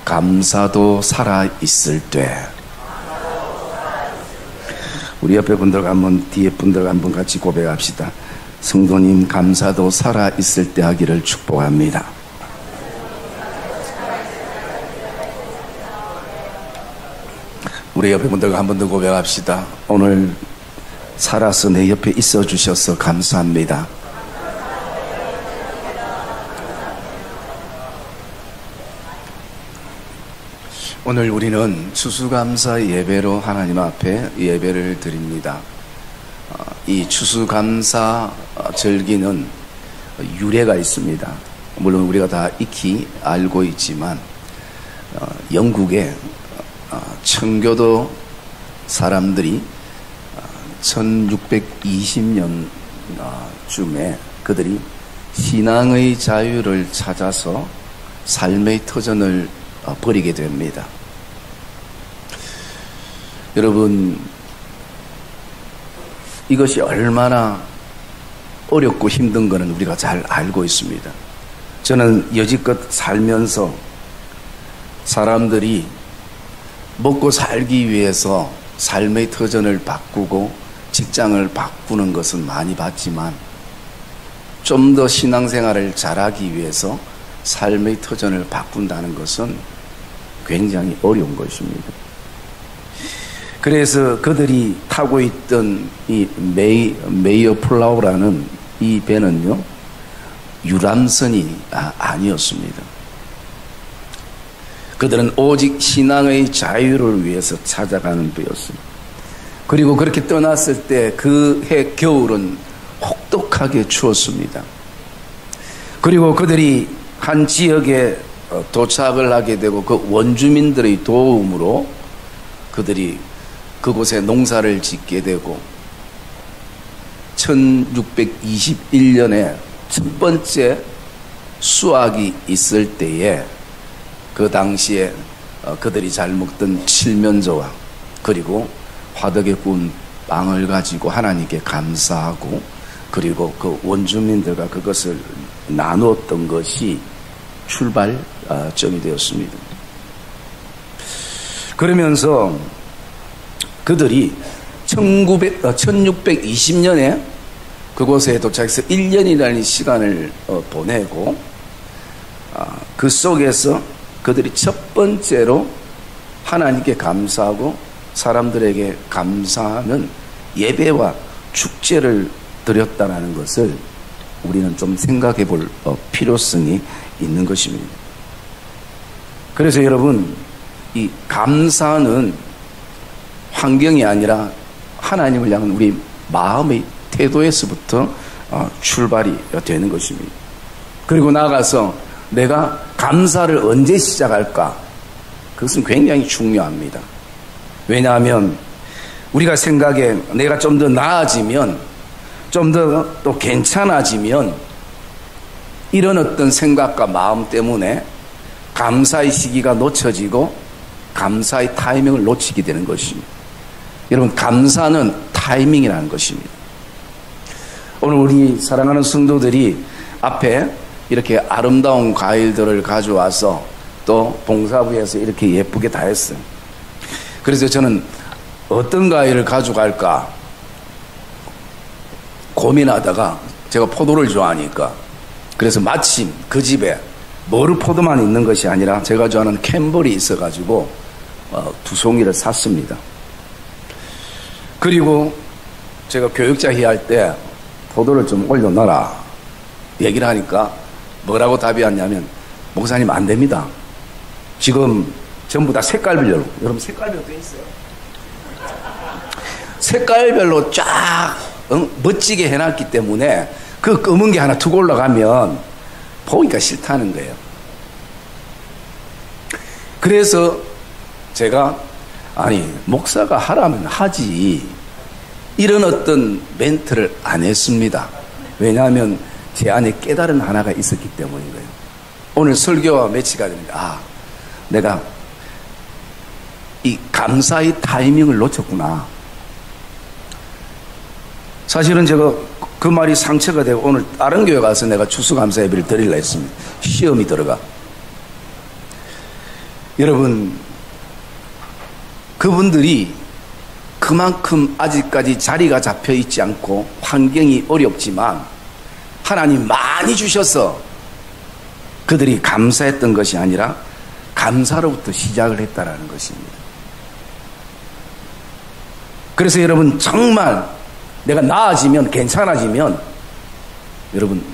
감사도 살아있을 때. 우리 옆에 분들과 한번, 뒤에 분들과 한번 같이 고백합시다. 성도님, 감사도 살아있을 때 하기를 축복합니다. 우리 옆에 분들과 한 번 더 고백합시다. 오늘 살아서 내 옆에 있어 주셔서 감사합니다. 오늘 우리는 추수감사 예배로 하나님 앞에 예배를 드립니다. 이 추수감사 절기는 유래가 있습니다. 물론 우리가 다 익히 알고 있지만 영국의 청교도 사람들이 1620년 쯤에 그들이 신앙의 자유를 찾아서 삶의 터전을 버리게 됩니다. 여러분, 이것이 얼마나 어렵고 힘든 것은 우리가 잘 알고 있습니다. 저는 여지껏 살면서 사람들이 먹고 살기 위해서 삶의 터전을 바꾸고 직장을 바꾸는 것은 많이 봤지만 좀 더 신앙생활을 잘하기 위해서 삶의 터전을 바꾼다는 것은 굉장히 어려운 것입니다. 그래서 그들이 타고 있던 이 메이어플라워라는 이 배는요, 유람선이 아니었습니다. 그들은 오직 신앙의 자유를 위해서 찾아가는 배였습니다. 그리고 그렇게 떠났을 때 그 해 겨울은 혹독하게 추웠습니다. 그리고 그들이 한 지역에 도착을 하게 되고 그 원주민들의 도움으로 그들이 그곳에 농사를 짓게 되고 1621년에 첫 번째 수확이 있을 때에 그 당시에 그들이 잘 먹던 칠면조와 그리고 화덕에 구운 빵을 가지고 하나님께 감사하고 그리고 그 원주민들과 그것을 나누었던 것이 출발점이 되었습니다. 그러면서 그들이 1620년에 그곳에 도착해서 1년이라는 시간을 보내고 그 속에서 그들이 첫 번째로 하나님께 감사하고 사람들에게 감사하는 예배와 축제를 드렸다는 것을 우리는 좀 생각해 볼 필요성이 있는 것입니다. 그래서 여러분, 이 감사는 환경이 아니라 하나님을 향한 우리 마음의 태도에서부터 출발이 되는 것입니다. 그리고 나아가서 내가 감사를 언제 시작할까? 그것은 굉장히 중요합니다. 왜냐하면 우리가 생각에 내가 좀 더 나아지면 좀 더 또 괜찮아지면 이런 어떤 생각과 마음 때문에 감사의 시기가 놓쳐지고 감사의 타이밍을 놓치게 되는 것입니다. 여러분, 감사는 타이밍이라는 것입니다. 오늘 우리 사랑하는 성도들이 앞에 이렇게 아름다운 과일들을 가져와서 또 봉사부에서 이렇게 예쁘게 다 했어요. 그래서 저는 어떤 과일을 가져갈까 고민하다가 제가 포도를 좋아하니까 그래서 마침 그 집에 머루포도만 있는 것이 아니라 제가 좋아하는 캠벌이 있어가지고 2송이를 샀습니다. 그리고 제가 교육자 회의할 때 포도를 좀 올려놔라 얘기를 하니까 뭐라고 답이 왔냐면, 목사님 안 됩니다. 지금 전부 다 색깔별로, 여러분 색깔별로 돼 있어요. 색깔별로 쫙 멋지게 해놨기 때문에 그 검은 게 하나 툭 올라가면 보기가 싫다는 거예요. 그래서 제가 아니 목사가 하라면 하지 이런 어떤 멘트를 안 했습니다. 왜냐하면 제 안에 깨달은 하나가 있었기 때문인 거예요. 오늘 설교와 매치가 됩니다. 내가 이 감사의 타이밍을 놓쳤구나. 사실은 제가 그 말이 상처가 되고 오늘 다른 교회 가서 내가 추수감사 예배를 드리려 했습니다. 시험이 들어가. 여러분, 그분들이 그만큼 아직까지 자리가 잡혀 있지 않고 환경이 어렵지만 하나님 많이 주셔서 그들이 감사했던 것이 아니라 감사로부터 시작을 했다라는 것입니다. 그래서 여러분, 정말 내가 나아지면, 괜찮아지면 여러분,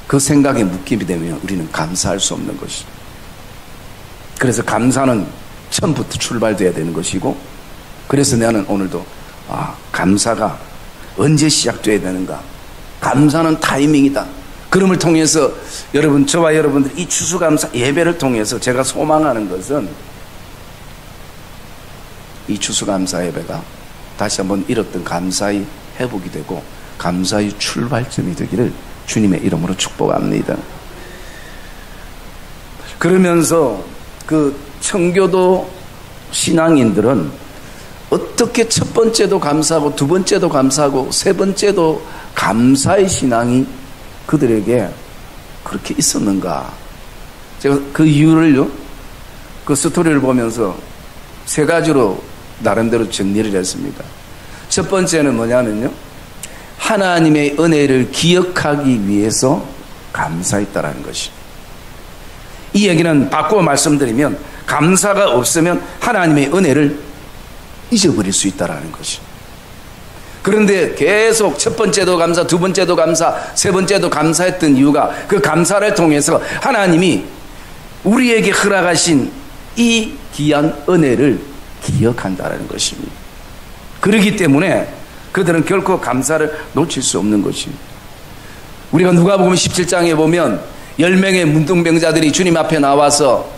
그 생각에 묶임이 되면 우리는 감사할 수 없는 것입니다. 그래서 감사는 처음부터 출발돼야 되는 것이고, 그래서 나는 오늘도 감사가 언제 시작돼야 되는가, 감사는 타이밍이다. 그럼을 통해서 여러분, 저와 여러분들 이 추수감사 예배를 통해서 제가 소망하는 것은 이 추수감사 예배가 다시 한번 잃었던 감사의 회복이 되고 감사의 출발점이 되기를 주님의 이름으로 축복합니다. 그러면서 그 청교도 신앙인들은 어떻게 첫 번째도 감사하고 두 번째도 감사하고 세 번째도 감사의 신앙이 그들에게 그렇게 있었는가? 제가 그 이유를요, 그 스토리를 보면서 세 가지로 나름대로 정리를 했습니다. 첫 번째는 뭐냐면요, 하나님의 은혜를 기억하기 위해서 감사했다라는 것이. 이 얘기는 바꾸어 말씀드리면 감사가 없으면 하나님의 은혜를 잊어버릴 수 있다라는 것이. 그런데 계속 첫 번째도 감사, 두 번째도 감사, 세 번째도 감사했던 이유가 그 감사를 통해서 하나님이 우리에게 허락하신 이 귀한 은혜를 기억한다는 것입니다. 그렇기 때문에 그들은 결코 감사를 놓칠 수 없는 것입니다. 우리가 누가복음 17장에 보면 10명의 문둥병자들이 주님 앞에 나와서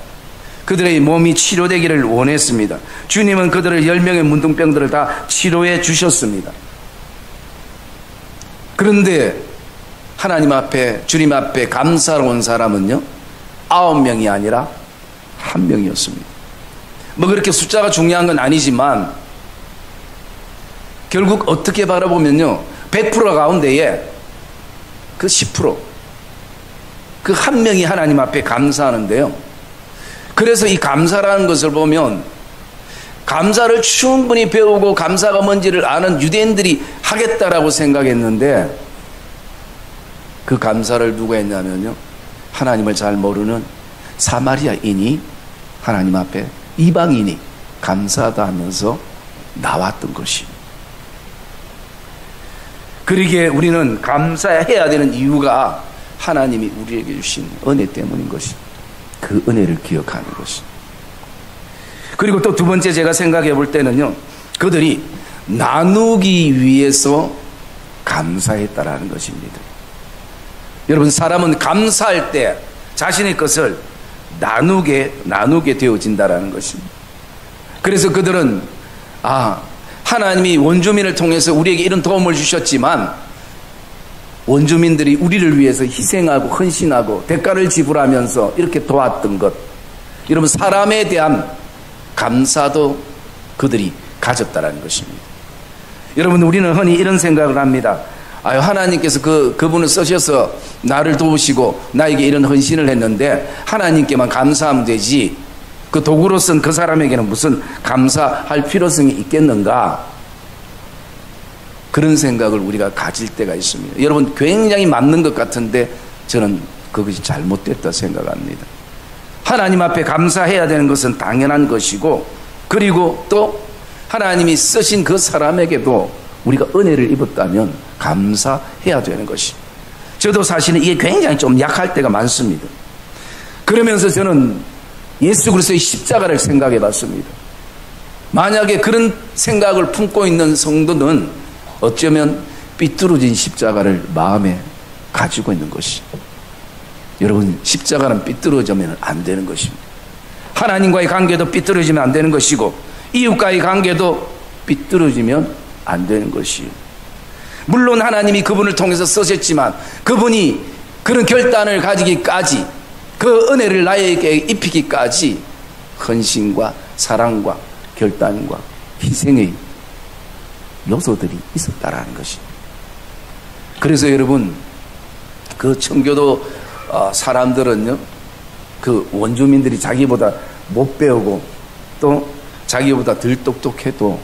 그들의 몸이 치료되기를 원했습니다. 주님은 그들을 10명의 문둥병들을 다 치료해 주셨습니다. 그런데 하나님 앞에, 주님 앞에 감사로 온 사람은요, 9명이 아니라 1명이었습니다. 뭐 그렇게 숫자가 중요한 건 아니지만 결국 어떻게 바라보면요, 100% 가운데에 그 10%, 그 1명이 하나님 앞에 감사하는데요. 그래서 이 감사라는 것을 보면 감사를 충분히 배우고 감사가 뭔지를 아는 유대인들이 하겠다라고 생각했는데 그 감사를 누가 했냐면요, 하나님을 잘 모르는 사마리아인이 하나님 앞에, 이방인이 감사하다 하면서 나왔던 것입니다. 그러기에 우리는 감사해야 되는 이유가 하나님이 우리에게 주신 은혜 때문인 것입니다. 그 은혜를 기억하는 것입니다. 그리고 또 두 번째 제가 생각해 볼 때는요, 그들이 나누기 위해서 감사했다라는 것입니다. 여러분, 사람은 감사할 때 자신의 것을 나누게 되어진다라는 것입니다. 그래서 그들은 하나님이 원주민을 통해서 우리에게 이런 도움을 주셨지만 원주민들이 우리를 위해서 희생하고 헌신하고 대가를 지불하면서 이렇게 도왔던 것, 여러분, 사람에 대한 감사도 그들이 가졌다라는 것입니다. 여러분, 우리는 흔히 이런 생각을 합니다. 하나님께서 그분을 쓰셔서 나를 도우시고 나에게 이런 헌신을 했는데 하나님께만 감사하면 되지, 그 도구로 쓴 그 사람에게는 무슨 감사할 필요성이 있겠는가? 그런 생각을 우리가 가질 때가 있습니다. 여러분, 굉장히 맞는 것 같은데 저는 그것이 잘못됐다 생각합니다. 하나님 앞에 감사해야 되는 것은 당연한 것이고, 그리고 또 하나님이 쓰신 그 사람에게도 우리가 은혜를 입었다면 감사해야 되는 것이. 저도 사실은 이게 굉장히 좀 약할 때가 많습니다. 그러면서 저는 예수 그리스도의 십자가를 생각해 봤습니다. 만약에 그런 생각을 품고 있는 성도는 어쩌면 삐뚤어진 십자가를 마음에 가지고 있는 것이. 여러분, 십자가는 삐뚤어지면 안 되는 것입니다. 하나님과의 관계도 삐뚤어지면 안 되는 것이고 이웃과의 관계도 삐뚤어지면 안 되는 것이에요. 물론 하나님이 그분을 통해서 쓰셨지만 그분이 그런 결단을 가지기까지, 그 은혜를 나에게 입히기까지 헌신과 사랑과 결단과 희생의 요소들이 있었다라는 것입니다. 그래서 여러분, 그 청교도 사람들은요, 그 원주민들이 자기보다 못 배우고 또 자기보다 덜 똑똑해도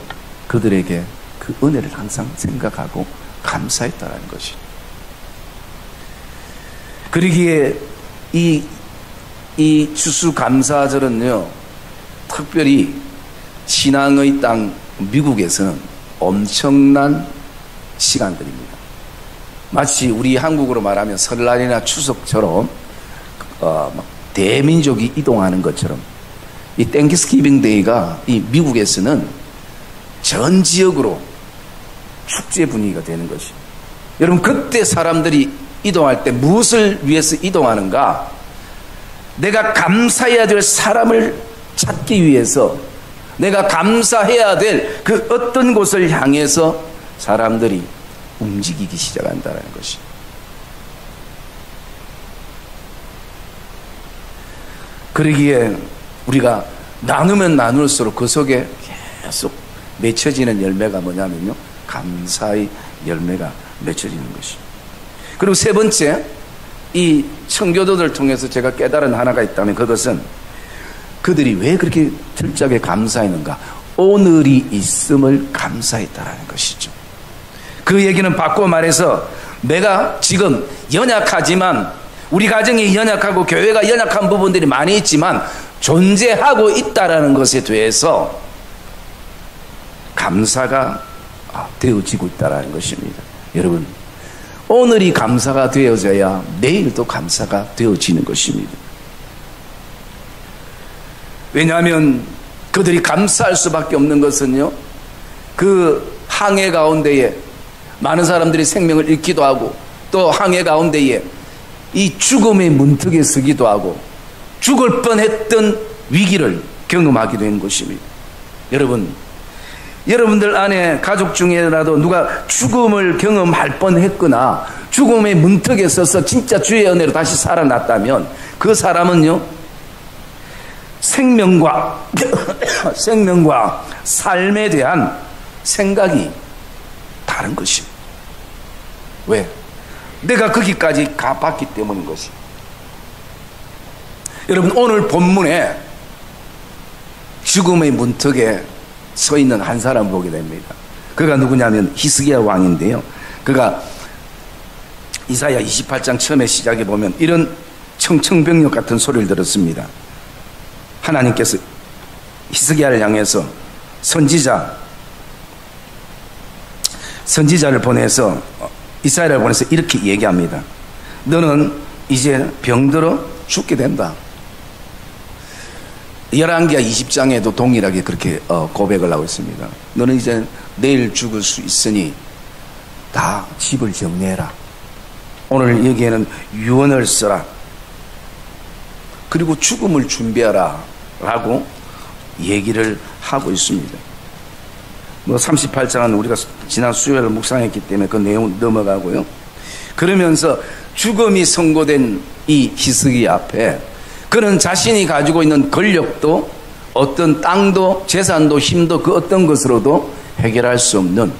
그들에게 그 은혜를 항상 생각하고 감사했다는 것이. 그러기에 이 추수감사절은요, 특별히 신앙의 땅 미국에서는 엄청난 시간들입니다. 마치 우리 한국으로 말하면 설날이나 추석처럼 대민족이 이동하는 것처럼 이 땡기스기빙 데이가 이 미국에서는 전 지역으로 축제 분위기가 되는 것이. 여러분, 그때 사람들이 이동할 때 무엇을 위해서 이동하는가? 내가 감사해야 될 사람을 찾기 위해서, 내가 감사해야 될 그 어떤 곳을 향해서 사람들이 움직이기 시작한다는 것이. 그러기에 우리가 나누면 나눌수록 그 속에 계속 맺혀지는 열매가 뭐냐면요, 감사의 열매가 맺혀지는 것이. 그리고 세 번째, 이 청교도들을 통해서 제가 깨달은 하나가 있다면 그것은 그들이 왜 그렇게 철저하게 감사했는가? 오늘이 있음을 감사했다라는 것이죠. 그 얘기는 바꿔 말해서 내가 지금 연약하지만, 우리 가정이 연약하고 교회가 연약한 부분들이 많이 있지만 존재하고 있다라는 것에 대해서 감사가 되어지고 있다는 것입니다. 여러분, 오늘이 감사가 되어져야 내일도 감사가 되어지는 것입니다. 왜냐하면 그들이 감사할 수밖에 없는 것은요, 그 항해 가운데에 많은 사람들이 생명을 잃기도 하고, 또 항해 가운데에 이 죽음의 문턱에 서기도 하고 죽을 뻔했던 위기를 경험하게 된 것입니다. 여러분, 여러분들 안에 가족 중에라도 누가 죽음을 경험할 뻔했거나 죽음의 문턱에 서서 진짜 주의 은혜로 다시 살아났다면 그 사람은요, 생명과 삶에 대한 생각이 다른 것입니다. 왜? 내가 거기까지 가봤기 때문인 것이. 여러분, 오늘 본문에 죽음의 문턱에 서 있는 한 사람 보게 됩니다. 그가 누구냐면 히스기야 왕인데요, 그가 이사야 28장 처음에 시작해 보면 이런 청청병력 같은 소리를 들었습니다. 하나님께서 히스기야를 향해서 선지자를 보내서, 이사야를 보내서 이렇게 얘기합니다. 너는 이제 병들어 죽게 된다. 열왕기하 20장에도 동일하게 그렇게 고백을 하고 있습니다. 너는 이제 내일 죽을 수 있으니 다 집을 정리해라. 오늘 여기에는 유언을 써라. 그리고 죽음을 준비하라 라고 얘기를 하고 있습니다. 38장은 우리가 지난 수요일에 묵상했기 때문에 그 내용 넘어가고요. 그러면서 죽음이 선고된 이 히스기야 앞에 그는 자신이 가지고 있는 권력도 어떤 땅도 재산도 힘도 그 어떤 것으로도 해결할 수 없는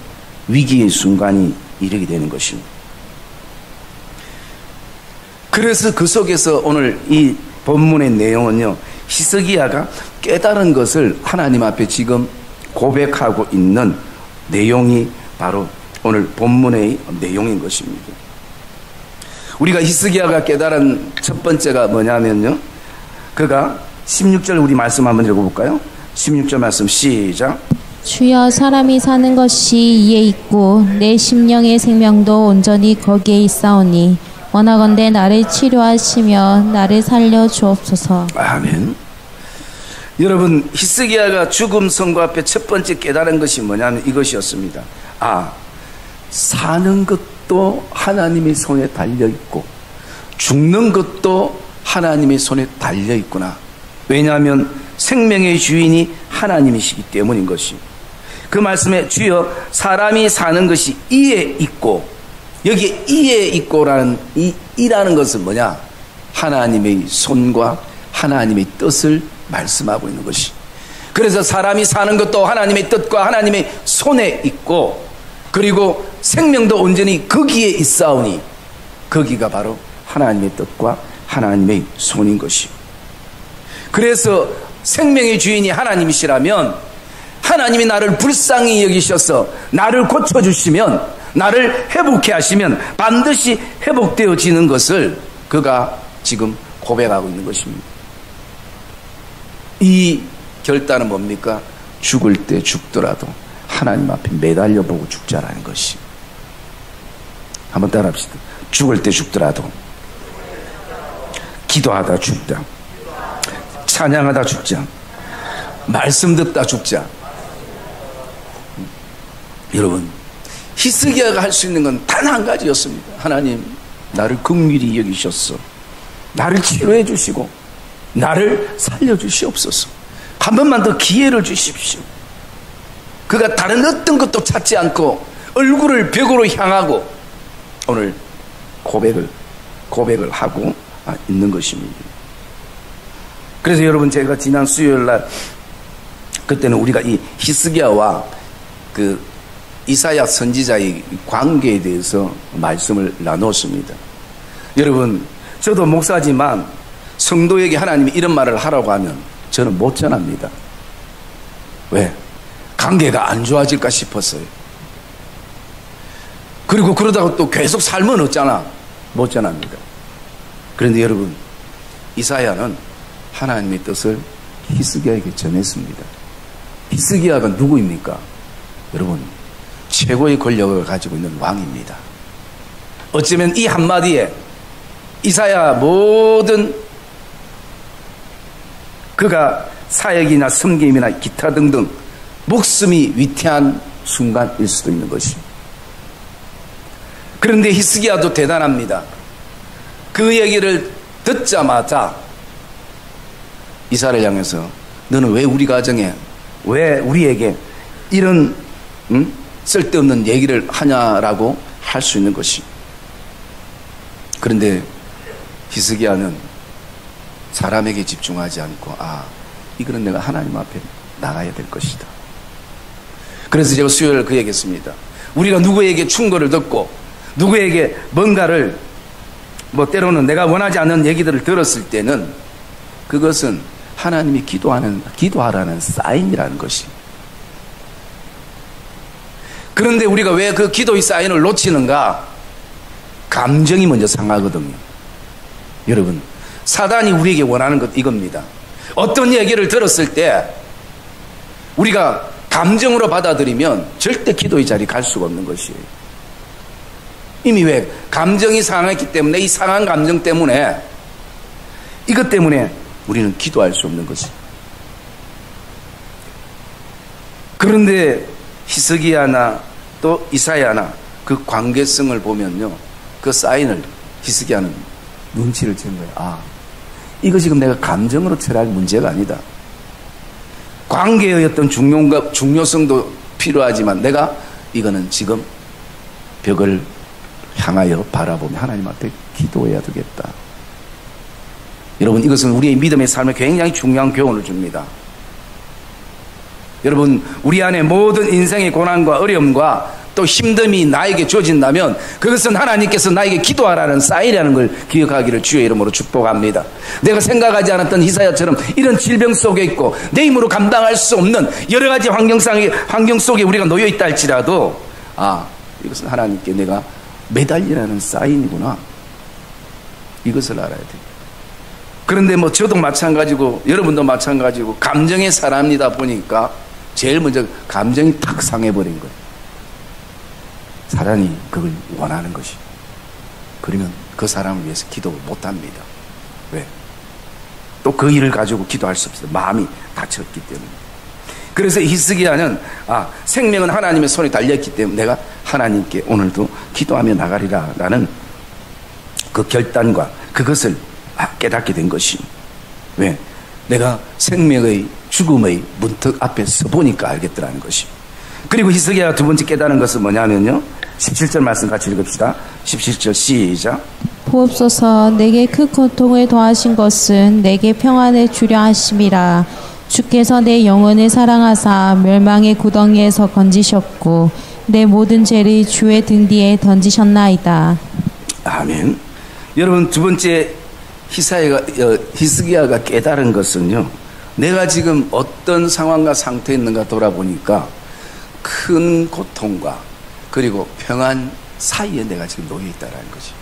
위기의 순간이 이르게 되는 것입니다. 그래서 그 속에서 오늘 이 본문의 내용은요, 히스기야가 깨달은 것을 하나님 앞에 지금 고백하고 있는 내용이 바로 오늘 본문의 내용인 것입니다. 우리가 히스기야가 깨달은 첫 번째가 뭐냐면요, 그가 16절 우리 말씀 한번 읽어볼까요? 16절 말씀 시작. 주여, 사람이 사는 것이 이에 있고 내 심령의 생명도 온전히 거기에 있사오니 원하건대 나를 치료하시며 나를 살려 주옵소서. 아멘. 여러분, 히스기야가 죽음 선고 앞에 첫 번째 깨달은 것이 뭐냐면 이것이었습니다. 사는 것도 하나님의 손에 달려있고 죽는 것도 하나님의 손에 달려있구나. 왜냐하면 생명의 주인이 하나님이시기 때문인 것이. 그 말씀에 주여, 사람이 사는 것이 이에 있고, 여기에 이에 있고라는 이라는 것은 뭐냐? 하나님의 손과 하나님의 뜻을 말씀하고 있는 것이. 그래서 사람이 사는 것도 하나님의 뜻과 하나님의 손에 있고, 그리고 생명도 온전히 거기에 있사오니 거기가 바로 하나님의 뜻과 하나님의 손인 것이. 그래서 생명의 주인이 하나님이시라면 하나님이 나를 불쌍히 여기셔서 나를 고쳐주시면, 나를 회복해 하시면 반드시 회복되어지는 것을 그가 지금 고백하고 있는 것입니다. 이 결단은 뭡니까? 죽을 때 죽더라도 하나님 앞에 매달려 보고 죽자라는 것이. 한번 따라합시다. 죽을 때 죽더라도 기도하다 죽자, 찬양하다 죽자, 말씀 듣다 죽자. 여러분, 히스기야가 할 수 있는 건 단 한 가지였습니다. 하나님, 나를 긍휼히 여기셨어. 나를 치료해 주시고 나를 살려주시옵소서. 한 번만 더 기회를 주십시오. 그가 다른 어떤 것도 찾지 않고 얼굴을 벽으로 향하고 오늘 고백을 하고 있는 것입니다. 그래서 여러분, 제가 지난 수요일 날 그때는 우리가 이 히스기야와 그 이사야 선지자의 관계에 대해서 말씀을 나눴습니다. 여러분, 저도 목사지만 성도에게 하나님이 이런 말을 하라고 하면 저는 못 전합니다. 왜? 관계가 안 좋아질까 싶었어요. 그리고 그러다가 또 계속 살면 어쩌나? 못 전합니다. 그런데 여러분, 이사야는 하나님의 뜻을 히스기야에게 전했습니다. 히스기야가 누구입니까? 여러분, 최고의 권력을 가지고 있는 왕입니다. 어쩌면 이 한마디에 이사야 모든 그가 사역이나 섬김이나 기타 등등 목숨이 위태한 순간일 수도 있는 것입니다. 그런데 히스기야도 대단합니다. 그 얘기를 듣자마자 이사야를 향해서 너는 왜 우리 가정에, 왜 우리에게 이런 쓸데없는 얘기를 하냐라고 할 수 있는 것이. 그런데 히스기야는 사람에게 집중하지 않고 이거는 내가 하나님 앞에 나가야 될 것이다. 그래서 제가 수요일 그 얘기했습니다. 우리가 누구에게 충고를 듣고 누구에게 뭔가를 때로는 내가 원하지 않는 얘기들을 들었을 때는 그것은 하나님이 기도하라는 사인이라는 것이. 그런데 우리가 왜 그 기도의 사인을 놓치는가? 감정이 먼저 상하거든요. 여러분, 사단이 우리에게 원하는 것 이겁니다. 어떤 얘기를 들었을 때 우리가 감정으로 받아들이면 절대 기도의 자리에 갈 수가 없는 것이에요. 이미 왜? 감정이 상했기 때문에, 이 상한 감정 때문에, 이것 때문에 우리는 기도할 수 없는 것이에요. 그런데 히스기야나 또 이사야나 그 관계성을 보면요, 그 사인을 히스기야는 눈치를 챈 거예요. 이거 지금 내가 감정으로 처리할 문제가 아니다. 관계의 어떤 중요성도 필요하지만 내가 이거는 지금 벽을 향하여 바라보며 하나님 앞에 기도해야 되겠다. 여러분, 이것은 우리의 믿음의 삶에 굉장히 중요한 교훈을 줍니다. 여러분, 우리 안에 모든 인생의 고난과 어려움과 또 힘듦이 나에게 주어진다면 그것은 하나님께서 나에게 기도하라는 사인이라는 걸 기억하기를 주의 이름으로 축복합니다. 내가 생각하지 않았던 이사야처럼 이런 질병 속에 있고 내 힘으로 감당할 수 없는 여러 가지 환경 속에 우리가 놓여 있다 할지라도 이것은 하나님께 내가 매달리라는 사인이구나, 이것을 알아야 돼요. 그런데 저도 마찬가지고 여러분도 마찬가지고 감정의 사람이다 보니까 제일 먼저 감정이 탁 상해버린 거예요. 사단이 그걸 원하는 것이. 그러면 그 사람을 위해서 기도를 못합니다. 왜? 또 그 일을 가지고 기도할 수 없어요. 마음이 다쳤기 때문에. 그래서 히스기야는 생명은 하나님의 손에 달렸기 때문에 내가 하나님께 오늘도 기도하며 나가리라 라는 그 결단과 그것을 깨닫게 된 것이. 왜? 내가 생명의 죽음의 문턱 앞에 서 보니까 알겠더라는 것이. 그리고 히스기야가 두 번째 깨달은 것은 뭐냐면요, 17절 말씀 같이 읽읍시다. 17절 시작. 보옵소서, 내게 그 고통을 더하신 것은 내게 평안을 주려 하심이라. 주께서 내 영혼을 사랑하사 멸망의 구덩이에서 건지셨고 내 모든 죄를 주의 등 뒤에 던지셨나이다. 아멘. 여러분, 두 번째 히스기야가 깨달은 것은요, 내가 지금 어떤 상황과 상태에 있는가 돌아보니까 큰 고통과 그리고 평안 사이에 내가 지금 놓여 있다는 거지.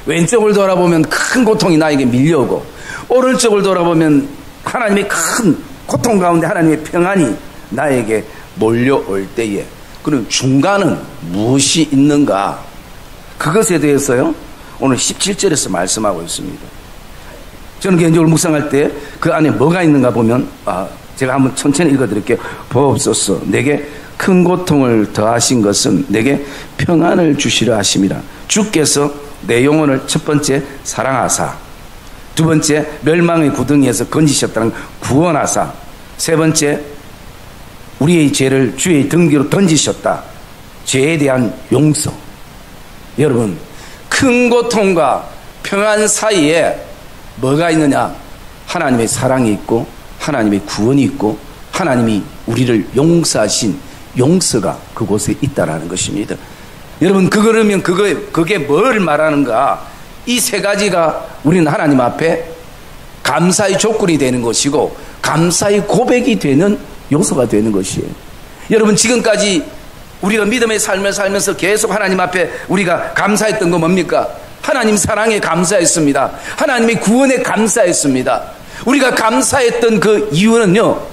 왼쪽을 돌아보면 큰 고통이 나에게 밀려오고, 오른쪽을 돌아보면 하나님의 큰 고통 가운데 하나님의 평안이 나에게 몰려올 때에, 그럼 중간은 무엇이 있는가? 그것에 대해서요, 오늘 17절에서 말씀하고 있습니다. 저는 개인적으로 묵상할 때 그 안에 뭐가 있는가 보면, 제가 한번 천천히 읽어드릴게요. 보옵소서, 내게 큰 고통을 더하신 것은 내게 평안을 주시려 하심이라. 주께서 내 영혼을 첫 번째 사랑하사, 두 번째 멸망의 구덩이에서 건지셨다는 구원하사, 세 번째 우리의 죄를 주의 등 뒤로 던지셨다. 죄에 대한 용서. 여러분, 큰 고통과 평안 사이에 뭐가 있느냐? 하나님의 사랑이 있고 하나님의 구원이 있고 하나님이 우리를 용서하신 용서가 그곳에 있다라는 것입니다. 여러분, 그러면 그게 뭘 말하는가? 이 세 가지가 우리는 하나님 앞에 감사의 조건이 되는 것이고 감사의 고백이 되는 요소가 되는 것이에요. 여러분, 지금까지 우리가 믿음의 삶을 살면서 계속 하나님 앞에 우리가 감사했던 거 뭡니까? 하나님 사랑에 감사했습니다. 하나님의 구원에 감사했습니다. 우리가 감사했던 그 이유는요,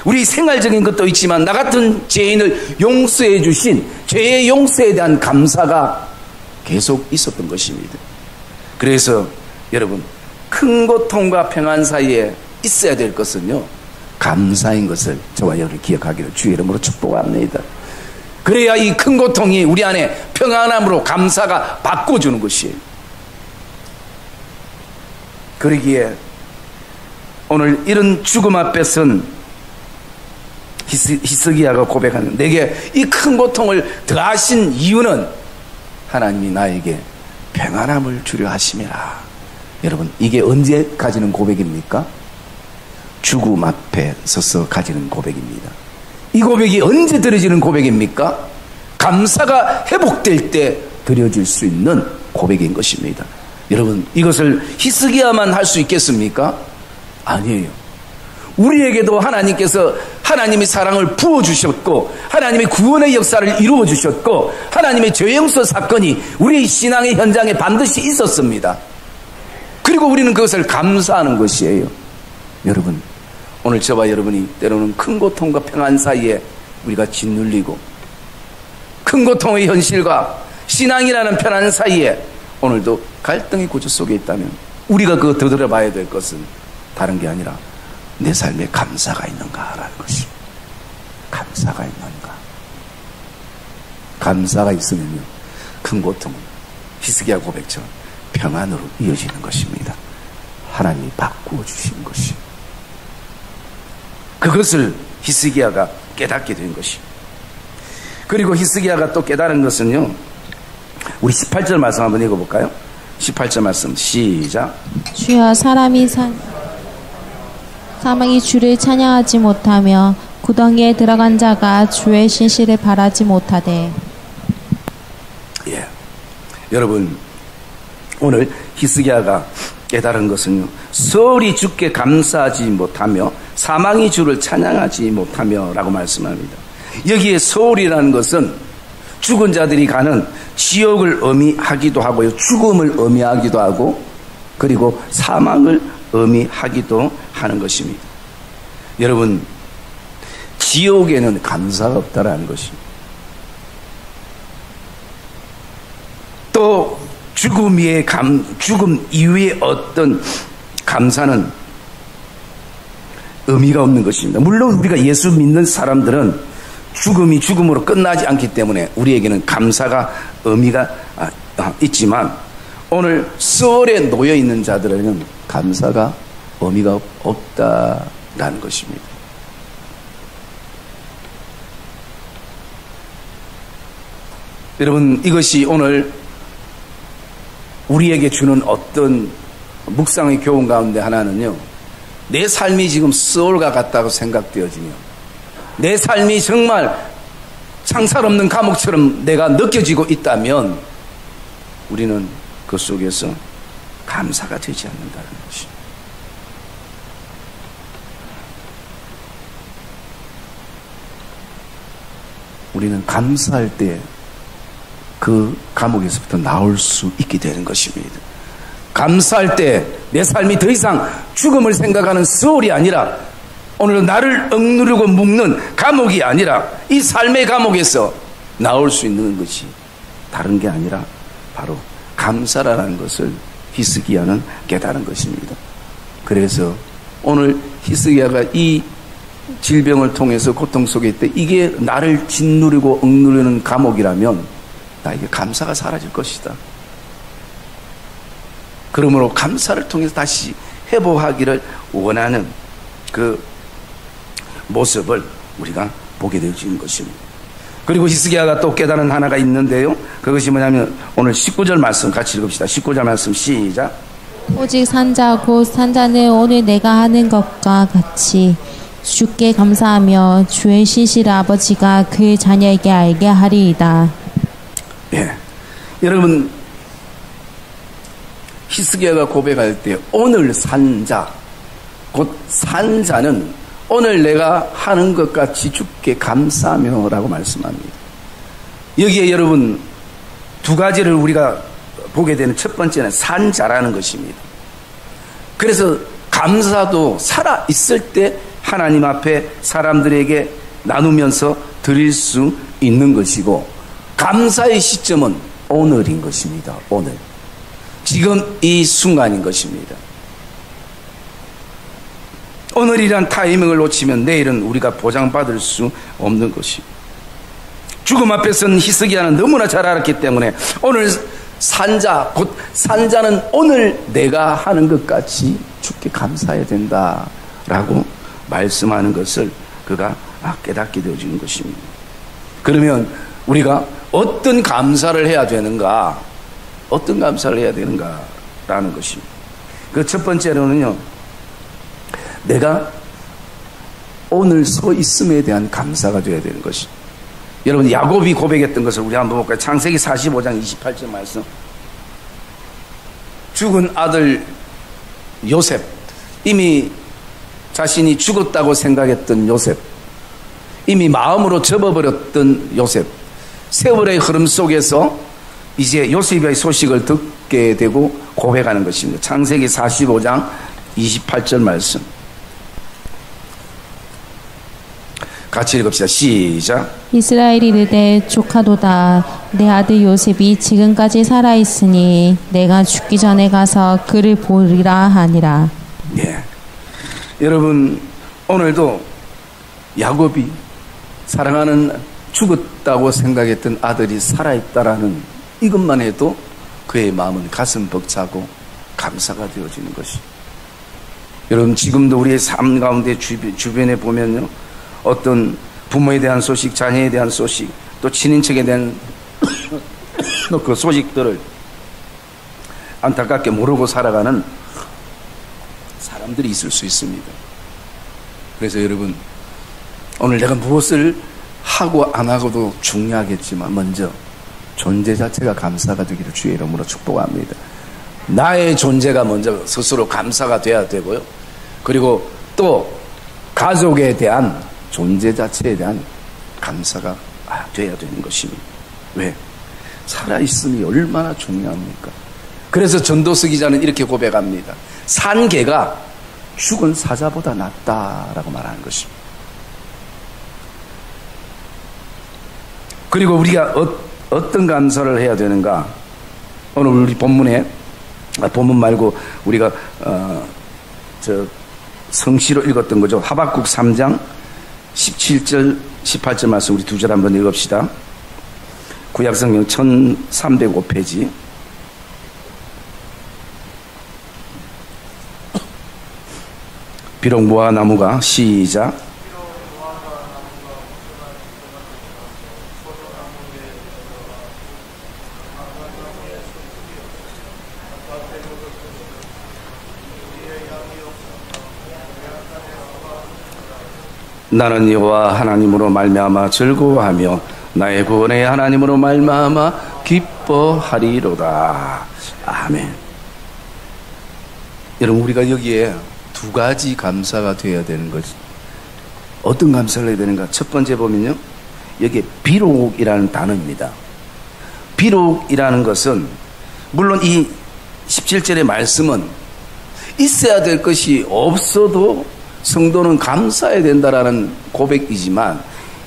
우리 생활적인 것도 있지만 나 같은 죄인을 용서해 주신 죄의 용서에 대한 감사가 계속 있었던 것입니다. 그래서 여러분, 큰 고통과 평안 사이에 있어야 될 것은요, 감사인 것을 저와 여러분이 기억하기를 주의 이름으로 축복합니다. 그래야 이 큰 고통이 우리 안에 평안함으로 감사가 바꿔주는 것이에요. 그러기에 오늘 이런 죽음 앞에 선 히스기야가 고백하는, 내게 이 큰 고통을 더하신 이유는 하나님이 나에게 평안함을 주려 하심이라. 여러분, 이게 언제 가지는 고백입니까? 죽음 앞에 서서 가지는 고백입니다. 이 고백이 언제 드려지는 고백입니까? 감사가 회복될 때 드려질 수 있는 고백인 것입니다. 여러분, 이것을 히스기야만 할 수 있겠습니까? 아니에요. 우리에게도 하나님께서 하나님의 사랑을 부어주셨고 하나님의 구원의 역사를 이루어주셨고 하나님의 죄용서 사건이 우리의 신앙의 현장에 반드시 있었습니다. 그리고 우리는 그것을 감사하는 것이에요. 여러분, 오늘 저와 여러분이 때로는 큰 고통과 평안 사이에 우리가 짓눌리고 큰 고통의 현실과 신앙이라는 편안 사이에 오늘도 갈등의 구조 속에 있다면 우리가 그거 되돌아봐야 될 것은 다른 게 아니라 내 삶에 감사가 있는가라는 것이. 감사가 있는가. 감사가 있으면요, 큰 고통은 히스기야 고백처럼 평안으로 이어지는 것입니다. 하나님이 바꾸어 주신 것이. 그것을 히스기야가 깨닫게 된 것이. 그리고 히스기야가 또 깨달은 것은요, 우리 18절 말씀 한번 읽어볼까요? 18절 말씀 시작. 주여, 사망이 주를 찬양하지 못하며 구덩이에 들어간 자가 주의 신실을 바라지 못하되. 예, 여러분, 오늘 히스기야가 깨달은 것은요, 서울이 주께 감사하지 못하며 사망이 주를 찬양하지 못하며 라고 말씀합니다. 여기에 서울이라는 것은 죽은 자들이 가는 지옥을 의미하기도 하고요, 죽음을 의미하기도 하고 그리고 사망을 의미하기도 하는 것입니다. 여러분, 지옥에는 감사가 없다라는 것입니다. 또 죽음 이후의 어떤 감사는 의미가 없는 것입니다. 물론 우리가 예수 믿는 사람들은 죽음이 죽음으로 끝나지 않기 때문에 우리에게는 감사가 의미가 있지만 오늘 수월에 놓여 있는 자들에게는 감사가 의미가 없다라는 것입니다. 여러분, 이것이 오늘 우리에게 주는 어떤 묵상의 교훈 가운데 하나는요, 내 삶이 지금 수월과 같다고 생각되어지며 내 삶이 정말 상살 없는 감옥처럼 내가 느껴지고 있다면 우리는 그 속에서 감사가 되지 않는다는 것입니다. 우리는 감사할 때 그 감옥에서부터 나올 수 있게 되는 것입니다. 감사할 때 내 삶이 더 이상 죽음을 생각하는 수월이 아니라 오늘 나를 억누르고 묶는 감옥이 아니라 이 삶의 감옥에서 나올 수 있는 것이 다른 게 아니라 바로 감사라는 것을 히스기야는 깨달은 것입니다. 그래서 오늘 히스기야가 이 질병을 통해서 고통 속에 있을 때 이게 나를 짓누르고 억누르는 감옥이라면 나에게 감사가 사라질 것이다. 그러므로 감사를 통해서 다시 회복하기를 원하는 그 모습을 우리가 보게 되어지는 것입니다. 그리고 히스기야가 또 깨달은 하나가 있는데요. 그것이 뭐냐면 오늘 19절 말씀 같이 읽읍시다. 19절 말씀 시작. 오직 산자 곧 산자는 오늘 내가 하는 것과 같이 주께 감사하며 주의 신실한 아버지가 그의 자녀에게 알게 하리이다. 예, 여러분 히스기야가 고백할 때 오늘 산자 곧 산자는 오늘 내가 하는 것 같이 주께 감사하며 라고 말씀합니다. 여기에 여러분 두 가지를 우리가 보게 되는 첫 번째는 산자라는 것입니다. 그래서 감사도 살아있을 때 하나님 앞에 사람들에게 나누면서 드릴 수 있는 것이고 감사의 시점은 오늘인 것입니다. 오늘. 지금 이 순간인 것입니다. 오늘이란 타이밍을 놓치면 내일은 우리가 보장받을 수 없는 것입니다. 죽음 앞에 선 히스기야는 너무나 잘 알았기 때문에 오늘 산자, 곧 산자는 오늘 내가 하는 것 같이 주께 감사해야 된다라고 말씀하는 것을 그가 깨닫게 되어지는 것입니다. 그러면 우리가 어떤 감사를 해야 되는가, 어떤 감사를 해야 되는가라는 것입니다. 그 첫 번째로는요, 내가 오늘 서 있음에 대한 감사가 되어야 되는 것입니다. 여러분 야곱이 고백했던 것을 우리 한번 볼까요? 창세기 45장 28절 말씀. 죽은 아들 요셉, 이미 자신이 죽었다고 생각했던 요셉, 이미 마음으로 접어버렸던 요셉, 세월의 흐름 속에서 이제 요셉의 소식을 듣게 되고 고백하는 것입니다. 창세기 45장 28절 말씀 같이 읽읍시다. 시작. 이스라엘이 이르되 조카도다. 내 아들 요셉이 지금까지 살아있으니 내가 죽기 전에 가서 그를 보리라 하니라. 예. 여러분 오늘도 야곱이 사랑하는 죽었다고 생각했던 아들이 살아있다라는 이것만 해도 그의 마음은 가슴 벅차고 감사가 되어지는 것이. 여러분 지금도 우리의 삶 가운데 주변에 보면요, 어떤 부모에 대한 소식, 자녀에 대한 소식, 또 친인척에 대한 그 소식들을 안타깝게 모르고 살아가는 사람들이 있을 수 있습니다. 그래서 여러분 오늘 내가 무엇을 하고 안 하고도 중요하겠지만 먼저 존재 자체가 감사가 되기를 주의 이름으로 축복합니다. 나의 존재가 먼저 스스로 감사가 돼야 되고요. 그리고 또 가족에 대한 존재 자체에 대한 감사가 돼야 되는 것입니다. 왜? 살아있음이 얼마나 중요합니까? 그래서 전도서 기자는 이렇게 고백합니다. 산 개가 죽은 사자보다 낫다라고 말하는 것입니다. 그리고 우리가 어떤 감사를 해야 되는가? 오늘 우리 본문에, 본문 말고 우리가 성시로 읽었던 거죠. 하박국 3장 17절 18절 말씀 우리 두 절 한번 읽읍시다. 구약성경 1305페이지. 비록 무화나무가 시작. 나는 여호와 하나님으로 말미암아 즐거워하며 나의 구원의 하나님으로 말미암아 기뻐하리로다. 아멘. 여러분 우리가 여기에 두 가지 감사가 되어야 되는 거지. 어떤 감사를 해야 되는가? 첫 번째 보면요, 여기에 비록이라는 단어입니다. 비록이라는 것은 물론 이 17절의 말씀은 있어야 될 것이 없어도 성도는 감사해야 된다라는 고백이지만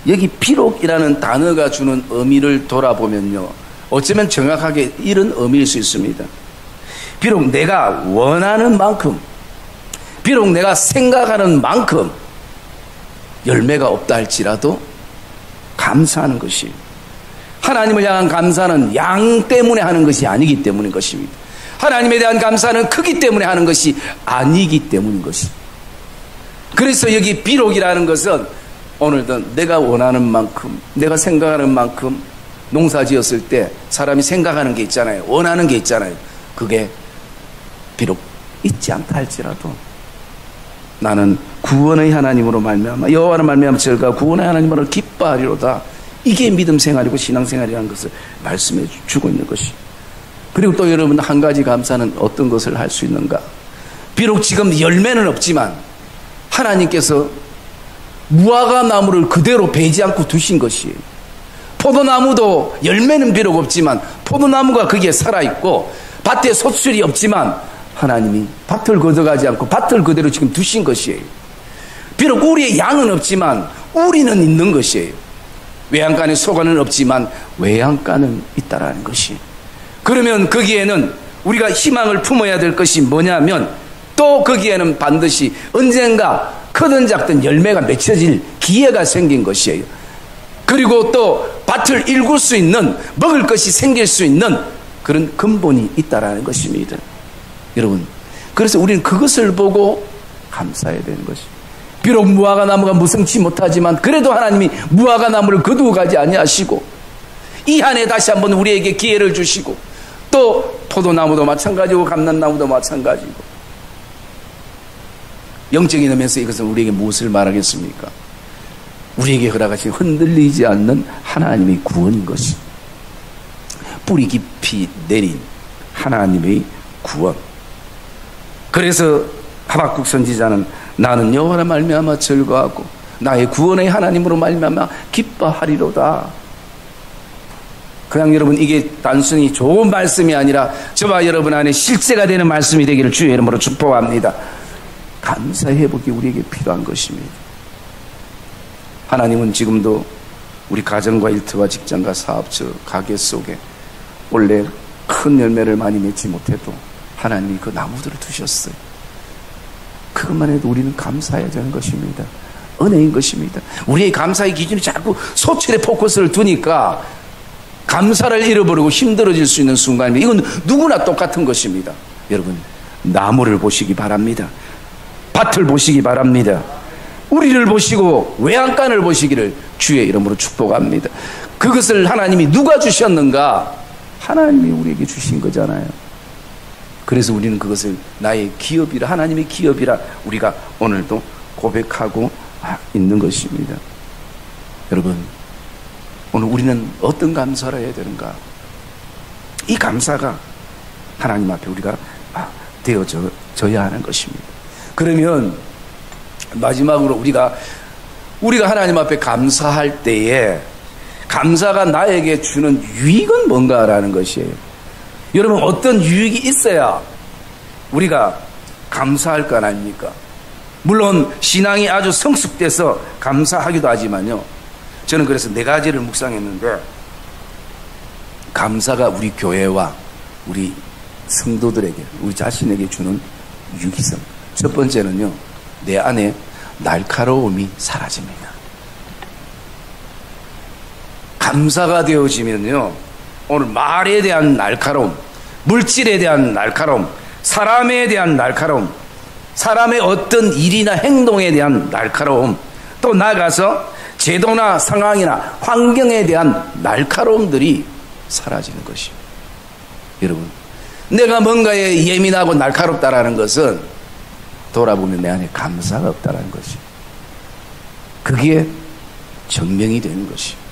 여기 비록이라는 단어가 주는 의미를 돌아보면요, 어쩌면 정확하게 이런 의미일 수 있습니다. 비록 내가 원하는 만큼, 비록 내가 생각하는 만큼 열매가 없다 할지라도 감사하는 것이, 하나님을 향한 감사는 양 때문에 하는 것이 아니기 때문인 것입니다. 하나님에 대한 감사는 크기 때문에 하는 것이 아니기 때문인 것이. 그래서 여기 비록이라는 것은 오늘도 내가 원하는 만큼, 내가 생각하는 만큼, 농사 지었을 때 사람이 생각하는 게 있잖아요. 원하는 게 있잖아요. 그게 비록 있지 않다 할지라도 나는 구원의 하나님으로 말미암아, 여호와로 말미암아 저가 구원의 하나님으로 기뻐하리로다. 이게 믿음 생활이고 신앙 생활이라는 것을 말씀해 주고 있는 것이. 그리고 또 여러분, 한 가지 감사는 어떤 것을 할 수 있는가? 비록 지금 열매는 없지만 하나님께서 무화과 나무를 그대로 베지 않고 두신 것이에요. 포도나무도 열매는 비록 없지만 포도나무가 거기에 살아있고, 밭에 소출이 없지만 하나님이 밭을 걷어가지 않고 밭을 그대로 지금 두신 것이에요. 비록 우리의 양은 없지만 우리는 있는 것이에요. 외양간에 소간은 없지만 외양간은 있다라는 것이. 그러면 거기에는 우리가 희망을 품어야 될 것이 뭐냐면, 또 거기에는 반드시 언젠가 크든 작든 열매가 맺혀질 기회가 생긴 것이에요. 그리고 또 밭을 일굴 수 있는, 먹을 것이 생길 수 있는 그런 근본이 있다라는 것입니다. 여러분, 그래서 우리는 그것을 보고 감사해야 되는 것입니다. 비록 무화과 나무가 무성치 못하지만 그래도 하나님이 무화과 나무를 거두어 가지 아니하시고 이 한 해 다시 한번 우리에게 기회를 주시고, 또 포도나무도 마찬가지고 감람나무도 마찬가지고, 영적인 의미에서 이것은 우리에게 무엇을 말하겠습니까? 우리에게 허락하신 흔들리지 않는 하나님의 구원인 것이, 뿌리 깊이 내린 하나님의 구원. 그래서 하박국 선지자는 나는 여호와로 말미암아 즐거워하고 나의 구원의 하나님으로 말미암아 기뻐하리로다. 그냥 여러분, 이게 단순히 좋은 말씀이 아니라 저와 여러분 안에 실제가 되는 말씀이 되기를 주의 이름으로 축복합니다. 감사회복이 우리에게 필요한 것입니다. 하나님은 지금도 우리 가정과 일터와 직장과 사업처, 가게 속에 원래 큰 열매를 많이 맺지 못해도 하나님이 그 나무들을 두셨어요. 그것만 해도 우리는 감사해야 되는 것입니다. 은혜인 것입니다. 우리의 감사의 기준이 자꾸 소출에 포커스를 두니까 감사를 잃어버리고 힘들어질 수 있는 순간입니다. 이건 누구나 똑같은 것입니다. 여러분, 나무를 보시기 바랍니다. 밭을 보시기 바랍니다. 우리를 보시고 외양간을 보시기를 주의 이름으로 축복합니다. 그것을 하나님이 누가 주셨는가? 하나님이 우리에게 주신 거잖아요. 그래서 우리는 그것을 나의 기업이라, 하나님의 기업이라 우리가 오늘도 고백하고 있는 것입니다. 여러분, 오늘 우리는 어떤 감사를 해야 되는가? 이 감사가 하나님 앞에 우리가 되어져야 하는 것입니다. 그러면 마지막으로 우리가 하나님 앞에 감사할 때에 감사가 나에게 주는 유익은 뭔가라는 것이에요. 여러분, 어떤 유익이 있어야 우리가 감사할 거 아닙니까? 물론 신앙이 아주 성숙돼서 감사하기도 하지만요, 저는 그래서 4가지를 묵상했는데, 감사가 우리 교회와 우리 성도들에게, 우리 자신에게 주는 유기성. 첫 번째는요, 내 안에 날카로움이 사라집니다. 감사가 되어지면요, 오늘 말에 대한 날카로움, 물질에 대한 날카로움, 사람에 대한 날카로움, 사람의 어떤 일이나 행동에 대한 날카로움, 또 나아가서 제도나 상황이나 환경에 대한 날카로움들이 사라지는 것이에요. 여러분, 내가 뭔가에 예민하고 날카롭다라는 것은 돌아보면 내 안에 감사가 없다라는 것이에요. 그게 증명이 되는 것이에요.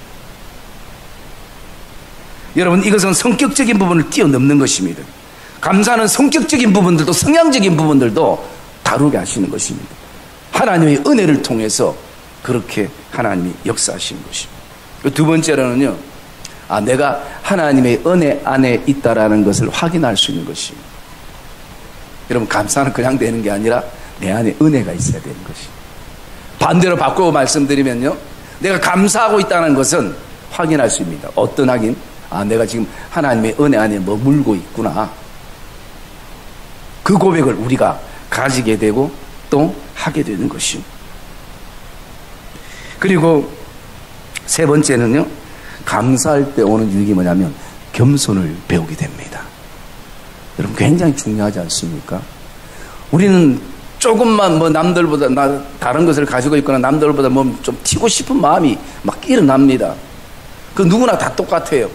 여러분, 이것은 성격적인 부분을 뛰어넘는 것입니다. 감사는 성격적인 부분들도 성향적인 부분들도 다루게 하시는 것입니다. 하나님의 은혜를 통해서 그렇게 하나님이 역사하시는 것입니다. 두 번째로는요, 내가 하나님의 은혜 안에 있다라는 것을 확인할 수 있는 것입니다. 여러분, 감사는 그냥 되는 게 아니라 내 안에 은혜가 있어야 되는 것입니다. 반대로 바꾸고 말씀드리면요, 내가 감사하고 있다는 것은 확인할 수 있습니다. 어떤 확인? 내가 지금 하나님의 은혜 안에 머물고 있구나. 그 고백을 우리가 가지게 되고 또 하게 되는 것입니다. 그리고 세 번째는요, 감사할 때 오는 유익이 뭐냐면 겸손을 배우게 됩니다. 여러분, 굉장히 중요하지 않습니까? 우리는 조금만 남들보다 다른 것을 가지고 있거나 남들보다 좀 튀고 싶은 마음이 막 일어납니다. 그 누구나 다 똑같아요.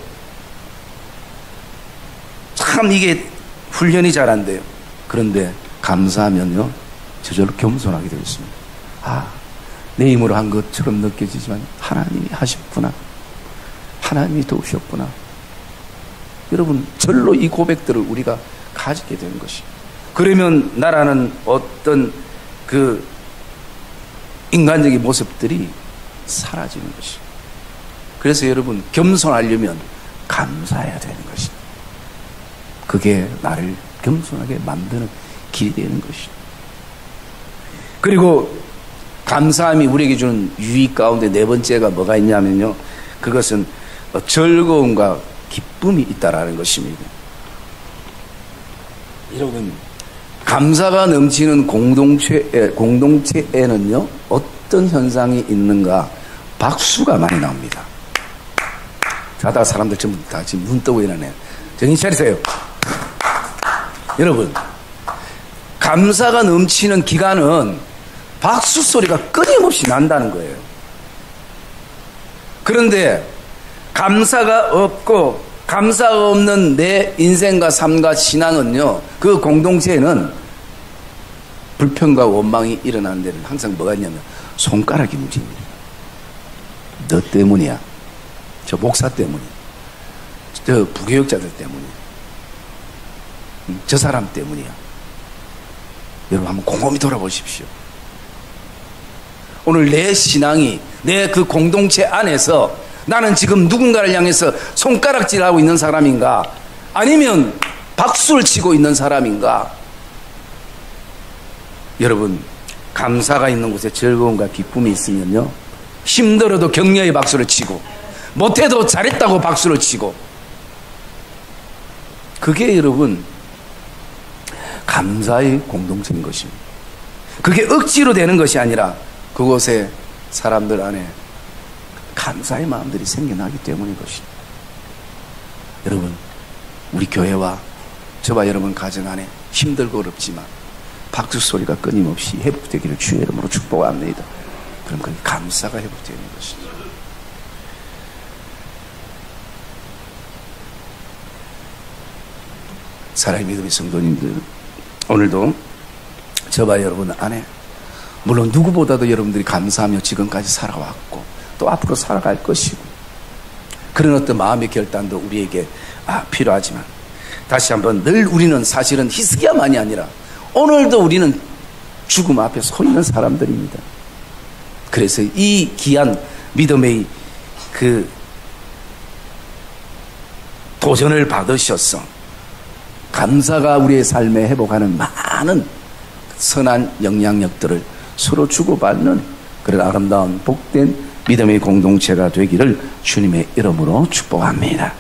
참 이게 훈련이 잘 안 돼요. 그런데 감사하면요, 저절로 겸손하게 되어 있습니다. 내 힘으로 한 것처럼 느껴지지만 하나님이 하셨구나. 하나님이 도우셨구나. 여러분, 절로 이 고백들을 우리가 가지게 되는 것입니다. 그러면 나라는 어떤 그 인간적인 모습들이 사라지는 것입니다. 그래서 여러분, 겸손하려면 감사해야 되는 것입니다. 그게 나를 겸손하게 만드는 길이 되는 것입니다. 그리고 감사함이 우리에게 주는 유익 가운데 네 번째가 뭐가 있냐면요, 그것은 즐거움과 기쁨이 있다라는 것입니다. 여러분, 감사가 넘치는 공동체에는요, 어떤 현상이 있는가? 박수가 많이 나옵니다. 자다 사람들 전부 다 지금 눈 뜨고 일어나네요. 정신 차리세요. 여러분, 감사가 넘치는 기간은 박수 소리가 끊임없이 난다는 거예요. 그런데 감사가 없고 감사가 없는 내 인생과 삶과 신앙은요, 그 공동체에는 불평과 원망이 일어나는 데는 항상 뭐가 있냐면 손가락이 문제입니다. 너 때문이야. 저 목사 때문이야. 저 부교육자들 때문이야. 저 사람 때문이야. 여러분, 한번 곰곰이 돌아보십시오. 오늘 내 신앙이 내 그 공동체 안에서 나는 지금 누군가를 향해서 손가락질하고 있는 사람인가? 아니면 박수를 치고 있는 사람인가? 여러분, 감사가 있는 곳에 즐거움과 기쁨이 있으면요, 힘들어도 격려의 박수를 치고 못해도 잘했다고 박수를 치고, 그게 여러분 감사의 공동체인 것입니다. 그게 억지로 되는 것이 아니라 그곳에 사람들 안에 감사의 마음들이 생겨나기 때문인 것입니다. 여러분, 우리 교회와 저와 여러분 가정 안에 힘들고 어렵지만 박수 소리가 끊임없이 회복되기를 주의 이름으로 축복합니다. 그럼 그 감사가 회복되는 것이죠. 사랑의 믿음의 성도님들, 오늘도 저와 여러분 안에 물론 누구보다도 여러분들이 감사하며 지금까지 살아왔고 또 앞으로 살아갈 것이고, 그런 어떤 마음의 결단도 우리에게 필요하지만, 다시 한번 늘 우리는 사실은 히스기야만이 아니라 오늘도 우리는 죽음 앞에 서 있는 사람들입니다. 그래서 이 귀한 믿음의 그 도전을 받으셔서 감사가 우리의 삶에 회복하는 많은 선한 영향력들을 서로 주고받는 그런 아름다운 복된 믿음의 공동체가 되기를 주님의 이름으로 축복합니다.